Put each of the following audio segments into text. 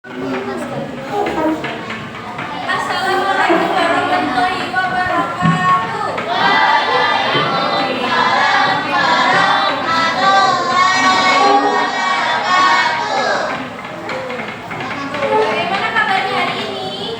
Assalamualaikum warahmatullahi wabarakatuh. Bagaimana kabarnya hari ini?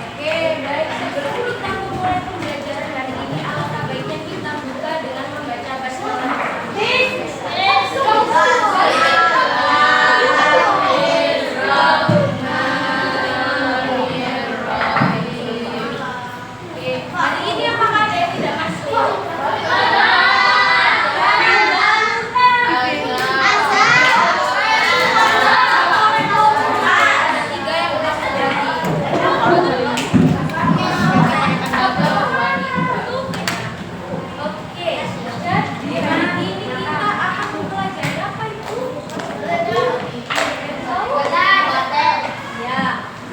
Oke, baik. Sebelum kita memulai pembelajaran hari ini, alangkah baiknya kita buka dengan membaca basmalah. Oke, hari ini apakah ada yang tidak masuk? Ada 3 yang udah terjadi. Oke, jadi hari ini kita akan mempelajari apa itu? Ya,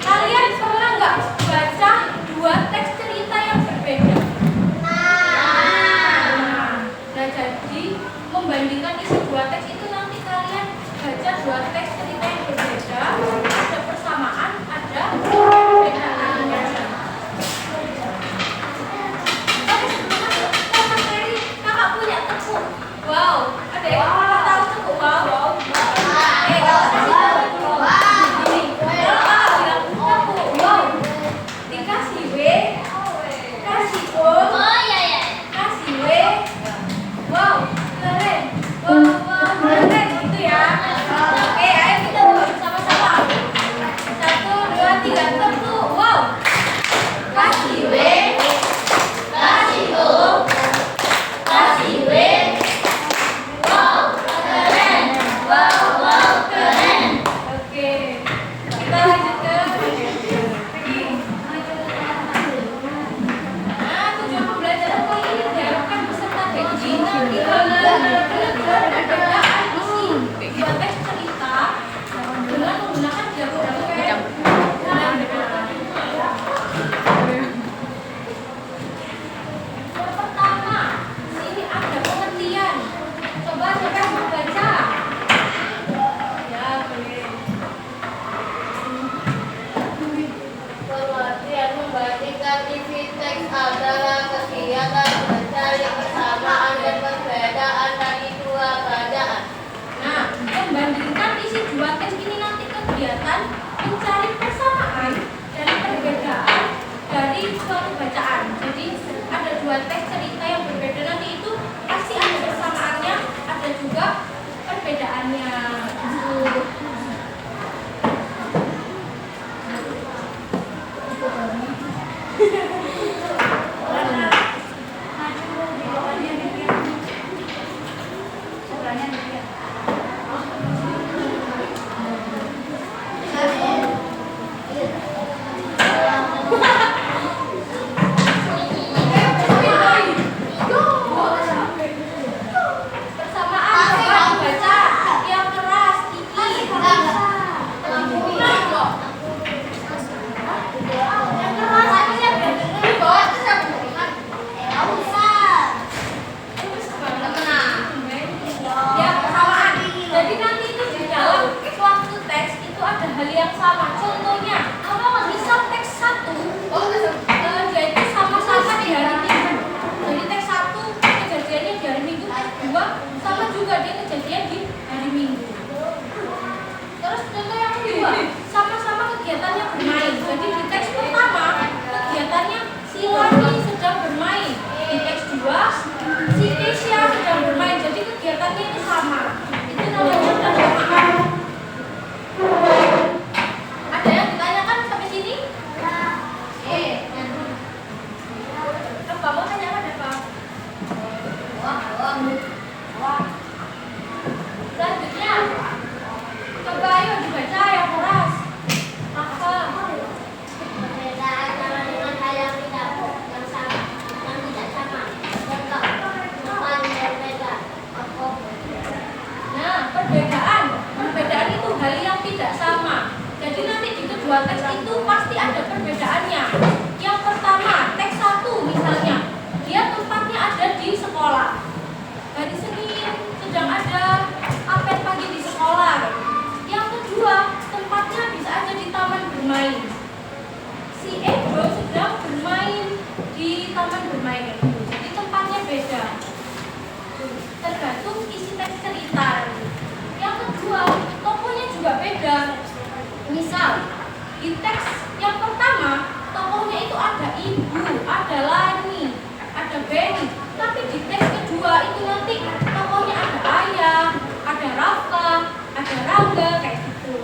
kalian pernah nggak baca 2 teks cerita yang berbeda? Nah, jadi membandingkan isi 2 teks itu nanti kalian baca 2 teks cerita yang berbeda, ada persamaan, ada perbedaannya. Oke, sebelum masuk ke materi, kakak punya tepuk. Wow, ada yang tahu tepuk wow? Kakak kasih tahu dulu. Ini, kalau kakak bilang tepuk wow, dikasih W, kasih O, kasih W. Wow, keren. Wow, keren gitu ya. Oke, ayo kita coba bersama-sama. 1, 2, 3, tepuk. Wow. Kasih W, kasih O, kasih W. Wow, keren. Wow, keren. Oke, kita lanjut ke tujuan pembelajaran kali ini diharapkan peserta digital perbedaan isi 2 teks cerita dengan menggunakan jawaban yang pertama, sini ada pengertian. Coba siapa yang membaca? Ya, boleh. Pengertian membandingkan isi teks adalah kegiatan mencari persamaan dan perbedaan dari 2 bacaan. Nah, membandingkan isi 2 teks ini nanti kegiatan mencari persamaan dan perbedaan dari suatu bacaan. Jadi ada 2 teks cerita yang berbeda, nanti itu pasti ada persamaannya, ada juga perbedaannya. tergantung isi teks cerita. Yang kedua, tokohnya juga beda. Misal, di teks yang pertama, tokohnya itu ada Ibu, ada Lani, ada Benny. Tapi di teks kedua itu nanti tokohnya ada Ayah, ada Rafa, ada Rangga, kayak gitu.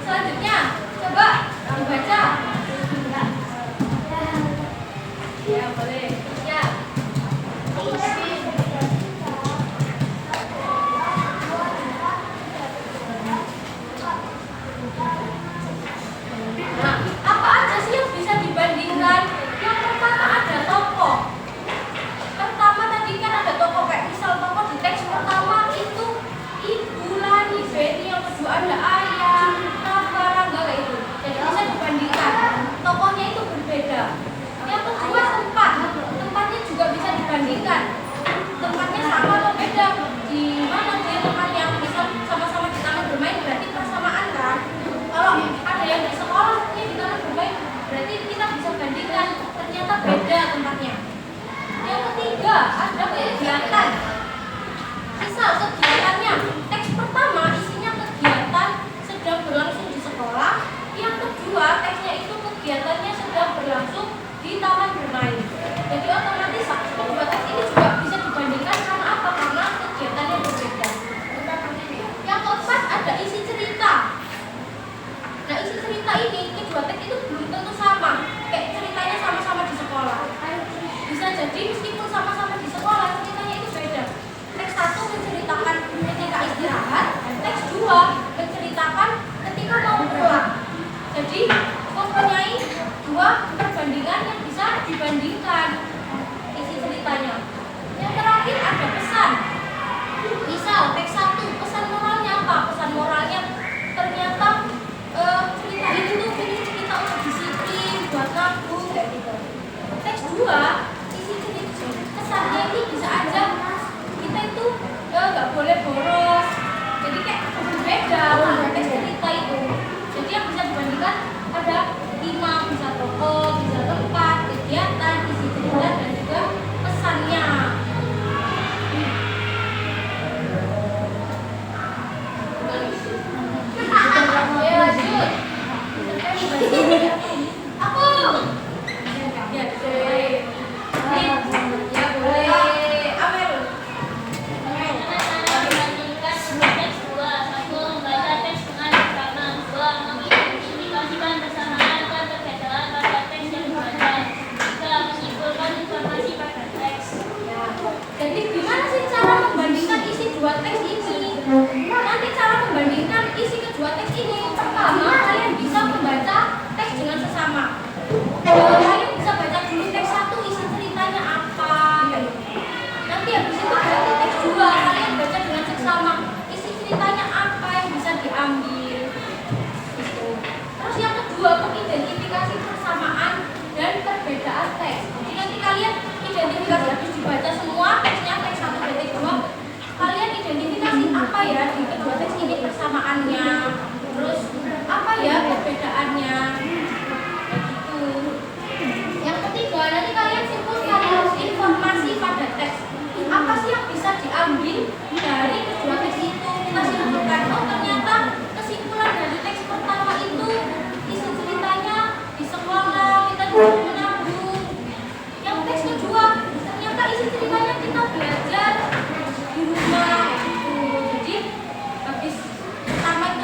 Selanjutnya, coba dibaca. Ya, boleh. Ya. Nah, apa aja sih yang bisa dibandingkan? Yang pertama ada tokoh. Pertama tadi kan ada tokoh, kayak misal tokoh di teks pertama itu Ibu, Lani, Benny, yang kedua ada Ayah, Rafa, Rangga, kayak itu. Jadi bisa dibandingkan. Tokohnya itu berbeda. Yang kedua tempatnya juga bisa dibandingkan. Tempatnya sama atau beda? Di mana dia tempatnya? Misal sama-sama di taman bermain berarti persamaan kan? Kalau ada yang di sekolahnya di taman bermain berarti kita bisa bandingkan, ternyata beda tempatnya. Yang ketiga ada kegiatan. Misal kegiatannya teks pertama isinya kegiatan sedang berlangsung di sekolah. Yang kedua teksnya itu kegiatannya sedang berlangsung di taman bermain. Jadi otomatis kedua teks ini juga bisa dibandingkan karena apa? Karena kegiatannya berbeda. Yang keempat ada isi cerita. Nah, isi cerita ini kedua teks itu belum tentu sama. Kayak ceritanya sama-sama di sekolah. Bisa jadi meskipun sama-sama di sekolah ceritanya itu beda. Teks 1 menceritakan ketika istirahat, teks 2 menceritakan ketika mau pulang. Jadi mempunyai dua perbandingan yang bisa dibandingkan isi ceritanya. Yang terakhir ada pesan. Misal teks 1 pesan moralnya apa? Pesan moralnya ternyata cerita ini tuh ini cerita untuk disiplin, buat nabung, kayak gitu. Teks 2 isi cerita kesannya ini bisa aja kita itu nggak boleh boros. Jadi kayak berbeda teks cerita itu. Jadi yang bisa dibandingkan ada 5, bisa tokoh, bisa tempat, kegiatan, isi cerita dan juga pesannya. Ya lanjut. Aku. Ya boleh. Ya boleh. Amel. Membandingkan teks 2. 1. Membaca teks dengan irama. 2. Mengidentifikasikan persamaan dan perbedaan pada teks yang dibaca. 3. Menyimpulkan informasi pada teks. Ya. Jadi gimana sih cara membandingkan isi dua teks ini? Nanti cara membandingkan isi kedua teks ini. Pertama, kalian bisa membaca teks dengan sesama. Kalian bisa baca dulu teks 1 isi ceritanya apa. Nanti habis itu berarti teks 2 kalian baca dengan seksama isi ceritanya apa yang bisa diambil. Gitu. Terus yang kedua, mengidentifikasi persamaan dan perbedaan teks. Jadi nanti kalian identifikasi habis dibaca semua teksnya teks 1 dan teks 2. Kalian identifikasi apa ya di kedua teks ini persamaannya. Terus apa ya perbedaannya. Begitu. Yang ketiga, nanti kalian simpulkan informasi pada teks. Apa sih yang bisa diambil dari kedua teks itu? Kita simpulkan. Oh, ternyata kesimpulan dari teks pertama itu isi ceritanya di sekolah kita disuruh menabung. Yang teks kedua ternyata isi ceritanya kita belajar di rumah. Gitu. Jadi habis pertama itu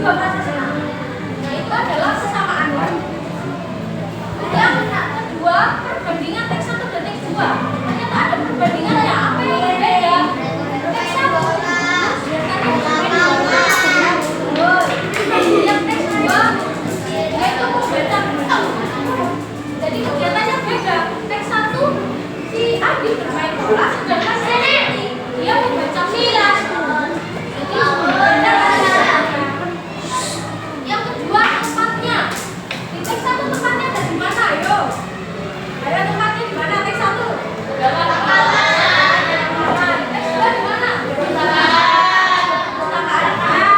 juga Pancasila. Nah, itu adalah kesamaannya. Yang kedua, perbandingan teks 1 dan teks 2. Ternyata ada perbandingan ya, apa yang berbeda? Teks 1 yang teks 2 yaitu membaca buku. Jadi kegiatannya beda. Teks 1 si Adi bermain bola, sedangkan si Adi dia membaca kilas. Jadi berbeda. Yang kedua, tempatnya. Di teks 1 tempatnya ada di mana? Ayo. Ayo, tempatnya di mana teks 1? Dalam kamar. Teks 2 di mana?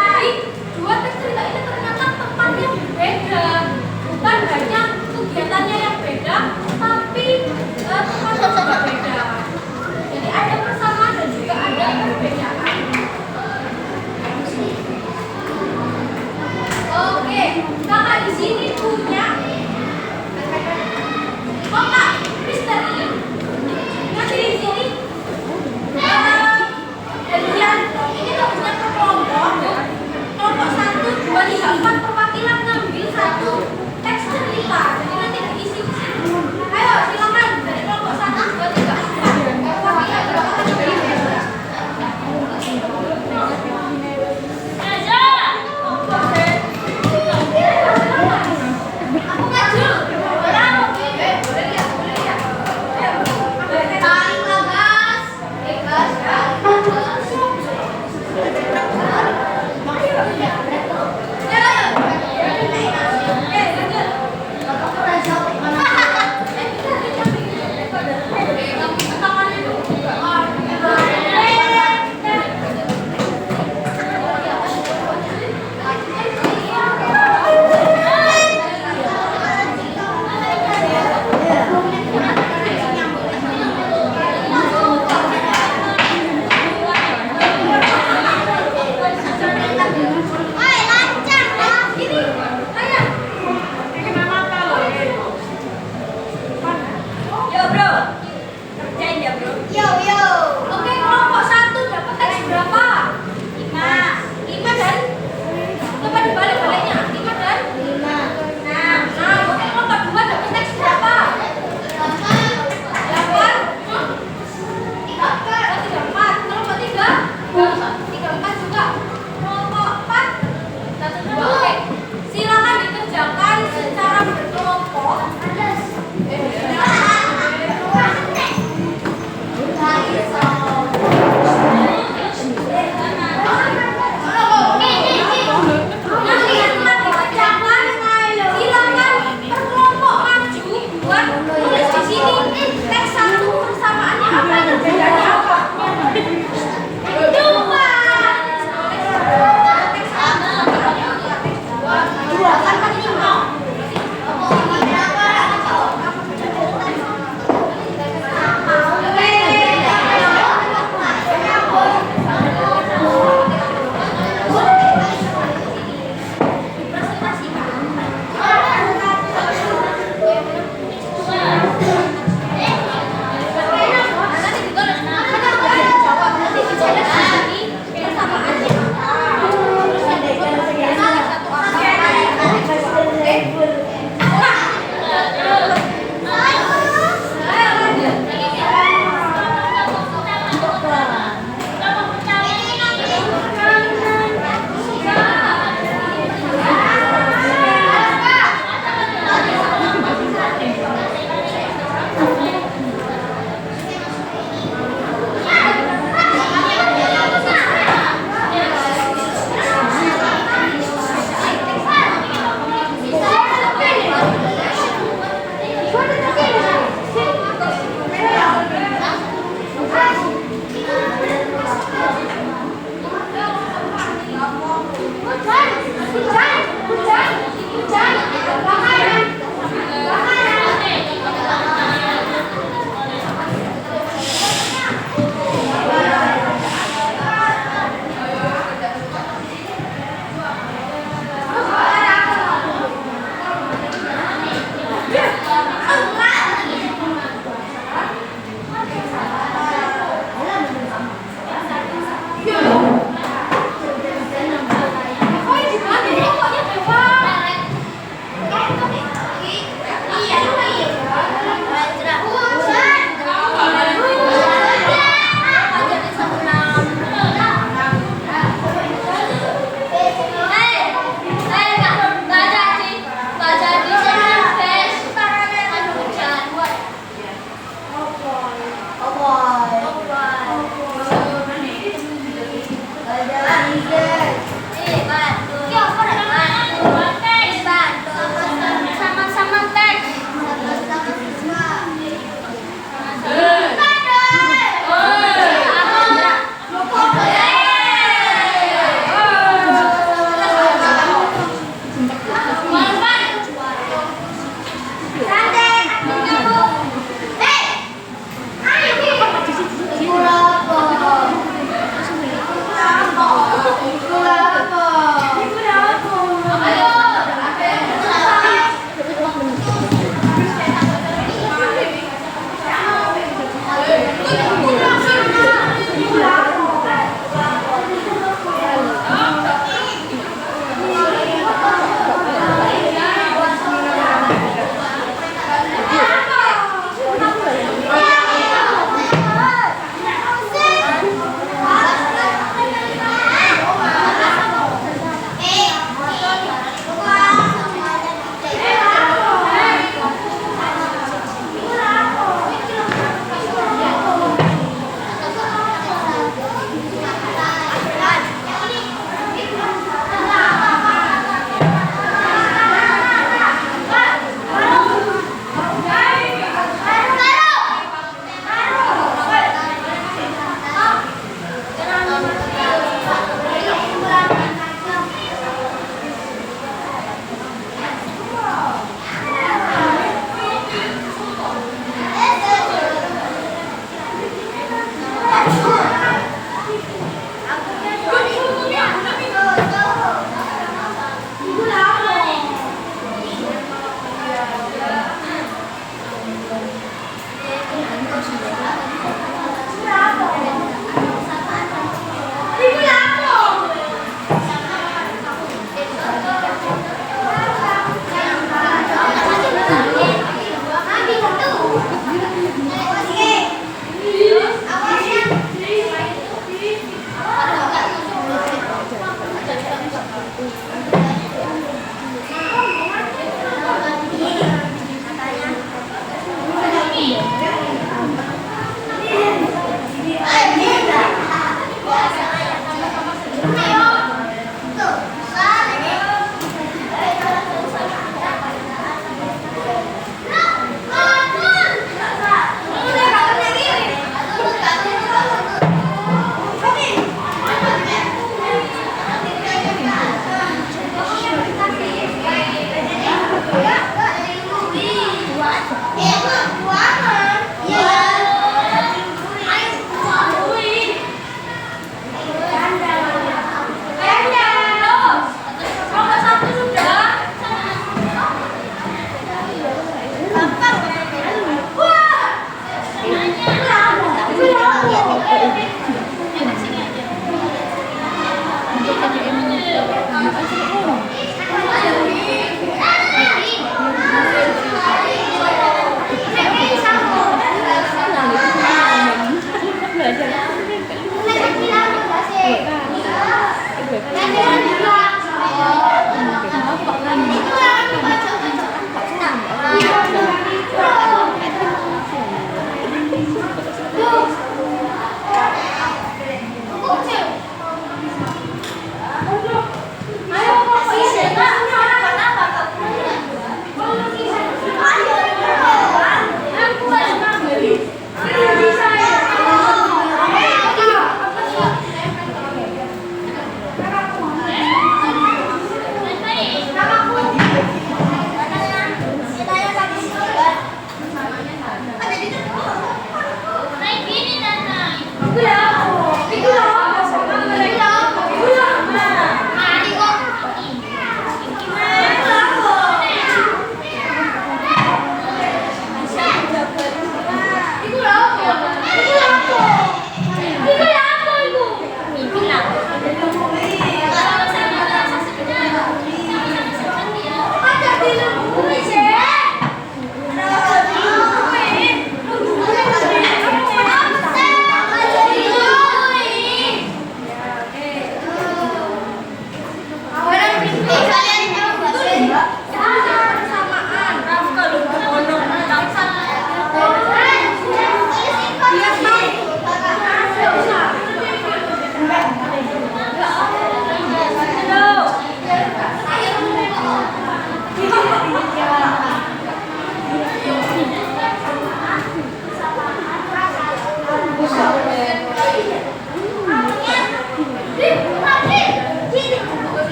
Jadi dua teks cerita ini ternyata tempatnya berbeda. Bukan hanya kegiatannya yang beda, tapi tempatnya juga beda. Jadi ada persamaan dan juga ada perbedaan. Oke, kakak di sini punya kotak misteri. Nanti di sini bagian ini tulisnya per kelompok. Kelompok 1, 2, 3, 4 perwakilan ngambil satu teks cerita. Jadi nanti diisi di sini. Ayo silakan dari kelompok 1, 2, 3, 4 perwakilan berapa ngambil? Raja. Aku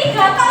tiga kali